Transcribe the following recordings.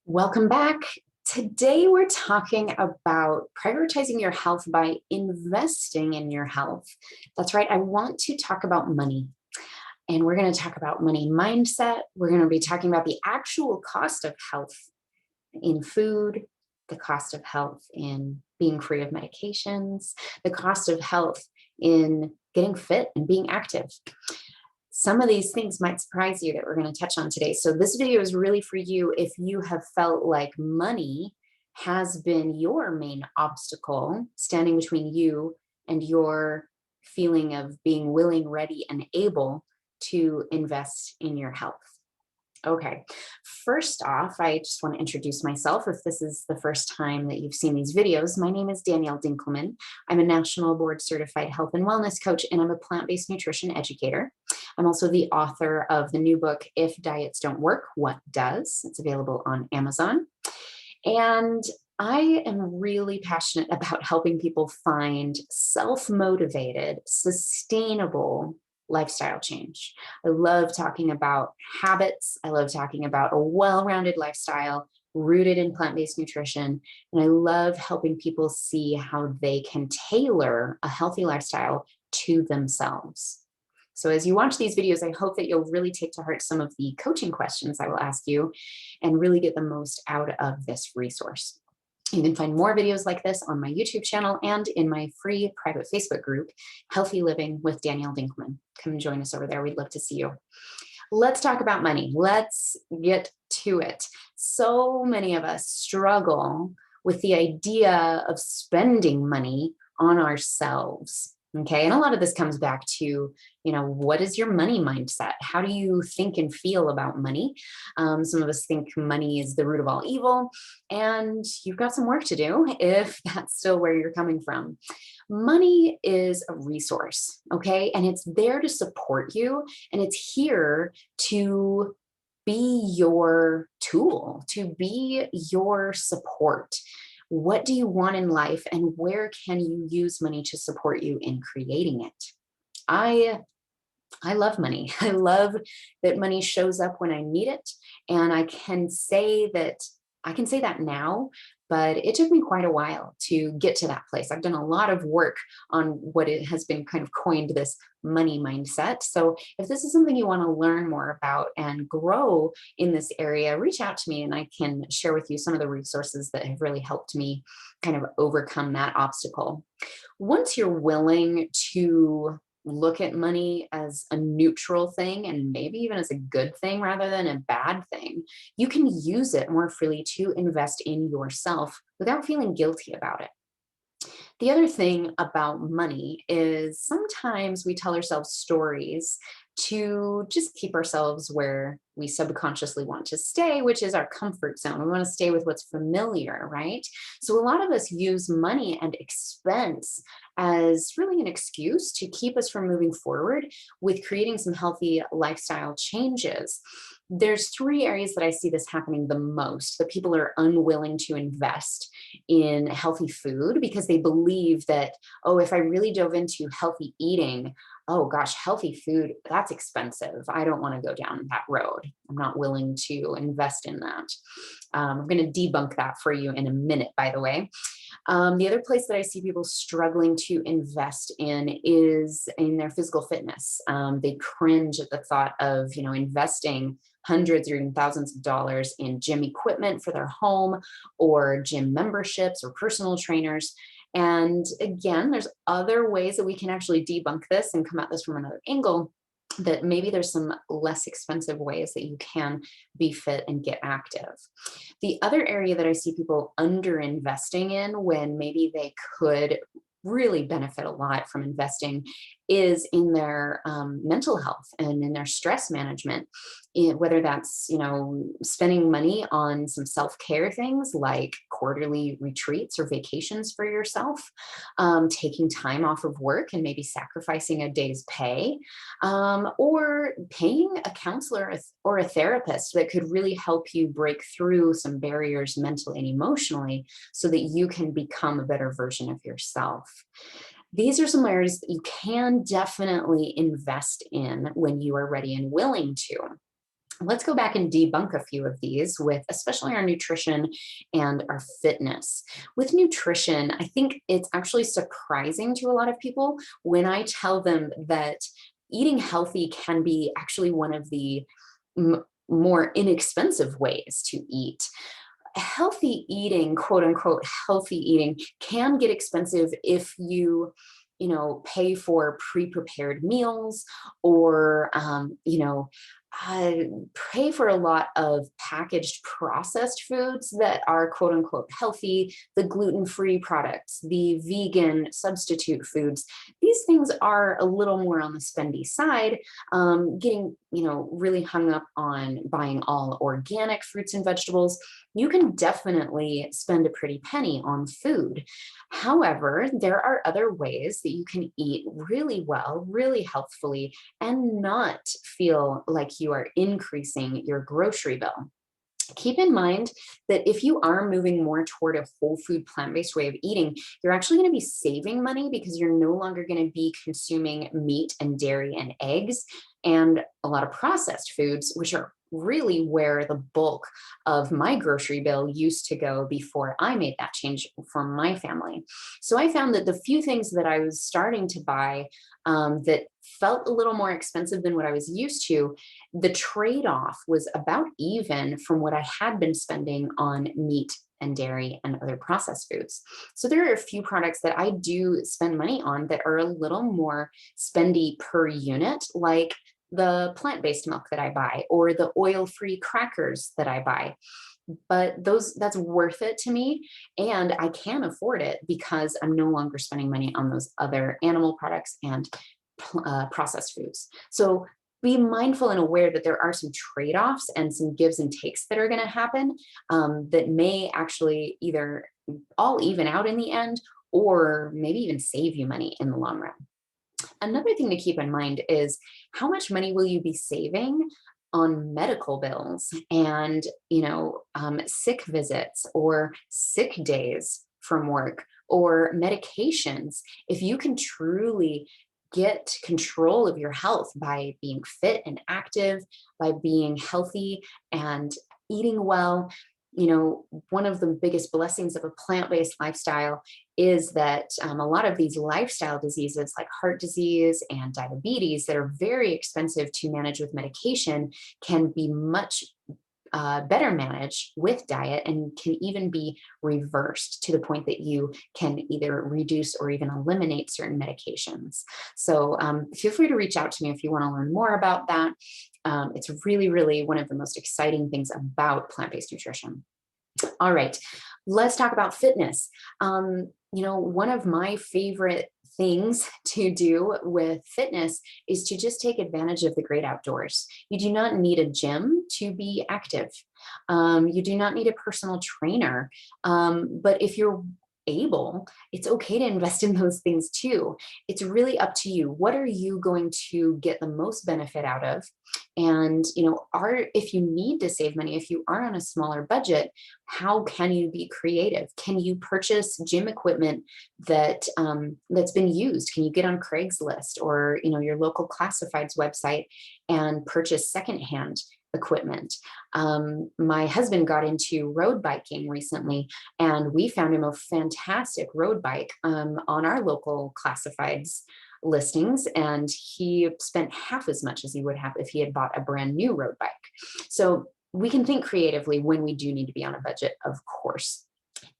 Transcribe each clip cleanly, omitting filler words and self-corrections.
Welcome back. Today, we're talking about prioritizing your health by investing in your health. That's right. I want to talk about money, and we're going to talk about money mindset. We're going to be talking about the actual cost of health in food, the cost of health in being free of medications, the cost of health in getting fit and being active. Some of these things might surprise you that we're going to touch on today. So this video is really for you if you have felt like money has been your main obstacle standing between you and your feeling of being willing, ready, and able to invest in your health. Okay, first off, I just want to introduce myself. If this is the first time that you've seen these videos, my name is Danielle Dinkelman. I'm a national board certified health and wellness coach, and I'm a plant-based nutrition educator. I'm also the author of the new book, If Diets Don't Work, What Does? It's available on Amazon. And I am really passionate about helping people find self-motivated, sustainable lifestyle change. I love talking about habits. I love talking about a well-rounded lifestyle rooted in plant-based nutrition. And I love helping people see how they can tailor a healthy lifestyle to themselves. So as you watch these videos, I hope that you'll really take to heart some of the coaching questions I will ask you and really get the most out of this resource. You can find more videos like this on my YouTube channel and in my free private Facebook group, Healthy Living with Danielle Dinkelman. Come and join us over there. We'd love to see you. Let's talk about money. Let's get to it. So many of us struggle with the idea of spending money on ourselves. Okay. And a lot of this comes back to, what is your money mindset? How do you think and feel about money? Some of us think money is the root of all evil, and you've got some work to do if that's still where you're coming from. Money is a resource, okay? And it's there to support you, and it's here to be your tool, to be your support. What do you want in life, and where can you use money to support you in creating it? I love money. I love that money shows up when I need it. And I can say that now, but it took me quite a while to get to that place. I've done a lot of work on what it has been kind of coined this money mindset. So if this is something you want to learn more about and grow in this area, reach out to me and I can share with you some of the resources that have really helped me kind of overcome that obstacle. Once you're willing to look at money as a neutral thing and maybe even as a good thing rather than a bad thing, you can use it more freely to invest in yourself without feeling guilty about it. The other thing about money is sometimes we tell ourselves stories to just keep ourselves where we subconsciously want to stay, which is our comfort zone. We want to stay with what's familiar, right? So a lot of us use money and expense as really an excuse to keep us from moving forward with creating some healthy lifestyle changes. There's three areas that I see this happening the most, that people are unwilling to invest in healthy food because they believe that, oh, if I really dove into healthy eating, oh gosh, healthy food, that's expensive. I don't want to go down that road. I'm not willing to invest in that. I'm going to debunk that for you in a minute, by the way. The other place that I see people struggling to invest in is in their physical fitness. They cringe at the thought of, investing hundreds or even thousands of dollars in gym equipment for their home or gym memberships or personal trainers. And again, there's other ways that we can actually debunk this and come at this from another angle, that maybe there's some less expensive ways that you can be fit and get active. The other area that I see people under investing in when maybe they could really benefit a lot from investing is in their mental health and in their stress management, whether that's, spending money on some self-care things like quarterly retreats or vacations for yourself, taking time off of work and maybe sacrificing a day's pay, or paying a counselor or a therapist that could really help you break through some barriers mentally and emotionally so that you can become a better version of yourself. These are some areas that you can definitely invest in when you are ready and willing to. Let's go back and debunk a few of these with especially our nutrition and our fitness. With nutrition, I think it's actually surprising to a lot of people when I tell them that eating healthy can be actually one of the more inexpensive ways to eat. Healthy eating, quote unquote, healthy eating can get expensive if you pay for pre-prepared meals or, pay for a lot of packaged processed foods that are quote unquote healthy, the gluten-free products, the vegan substitute foods. These things are a little more on the spendy side, getting really hung up on buying all organic fruits and vegetables. You can definitely spend a pretty penny on food. However, there are other ways that you can eat really well, really healthfully, and not feel like you are increasing your grocery bill. Keep in mind that if you are moving more toward a whole food plant-based way of eating, you're actually going to be saving money because you're no longer going to be consuming meat and dairy and eggs and a lot of processed foods, which are really where the bulk of my grocery bill used to go before I made that change for my family. So I found that the few things that I was starting to buy that felt a little more expensive than what I was used to, the trade-off was about even from what I had been spending on meat and dairy and other processed foods. So there are a few products that I do spend money on that are a little more spendy per unit, like the plant-based milk that I buy or the oil-free crackers that I buy. But that's worth it to me, and I can afford it because I'm no longer spending money on those other animal products and processed foods. So be mindful and aware that there are some trade-offs and some gives and takes that are going to happen, that may actually either all even out in the end or maybe even save you money in the long run. Another thing to keep in mind is how much money will you be saving on medical bills and sick visits or sick days from work or medications. If you can truly get control of your health by being fit and active, by being healthy and eating well, one of the biggest blessings of a plant-based lifestyle is that a lot of these lifestyle diseases like heart disease and diabetes that are very expensive to manage with medication can be much better managed with diet and can even be reversed to the point that you can either reduce or even eliminate certain medications. So feel free to reach out to me if you want to learn more about that. It's really, really one of the most exciting things about plant-based nutrition. All right, let's talk about fitness. One of my favorite things to do with fitness is to just take advantage of the great outdoors. You do not need a gym to be active. You do not need a personal trainer. But if you're able, it's okay to invest in those things too. It's really up to you. What are you going to get the most benefit out of? And if you need to save money, if you are on a smaller budget, how can you be creative? Can you purchase gym equipment that's been used? Can you get on Craigslist or your local classifieds website and purchase secondhand equipment? My husband got into road biking recently, and we found him a fantastic road bike on our local classifieds listings, and he spent half as much as he would have if he had bought a brand new road bike. So we can think creatively when we do need to be on a budget, of course.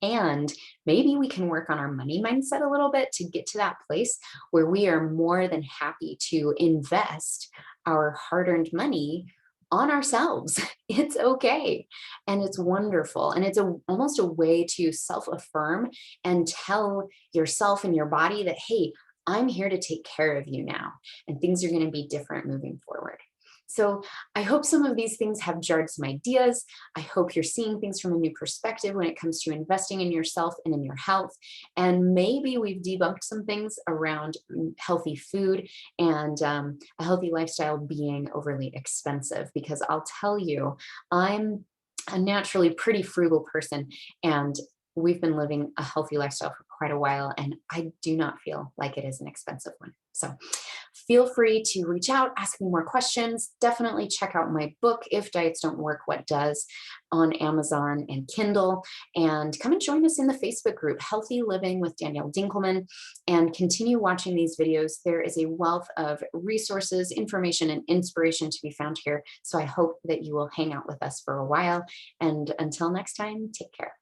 And maybe we can work on our money mindset a little bit to get to that place where we are more than happy to invest our hard-earned money on ourselves. It's okay. And it's wonderful. And it's almost a way to self-affirm and tell yourself and your body that, hey, I'm here to take care of you now, and things are going to be different moving forward. So I hope some of these things have jarred some ideas. I hope you're seeing things from a new perspective when it comes to investing in yourself and in your health. And maybe we've debunked some things around healthy food and a healthy lifestyle being overly expensive, because I'll tell you, I'm a naturally pretty frugal person, and we've been living a healthy lifestyle for quite a while, and I do not feel like it is an expensive one. So feel free to reach out, ask me more questions. Definitely check out my book, If Diets Don't Work, What Does, on Amazon and Kindle. And come and join us in the Facebook group, Healthy Living with Danielle Dinkelman, and continue watching these videos. There is a wealth of resources, information, and inspiration to be found here. So I hope that you will hang out with us for a while. And until next time, take care.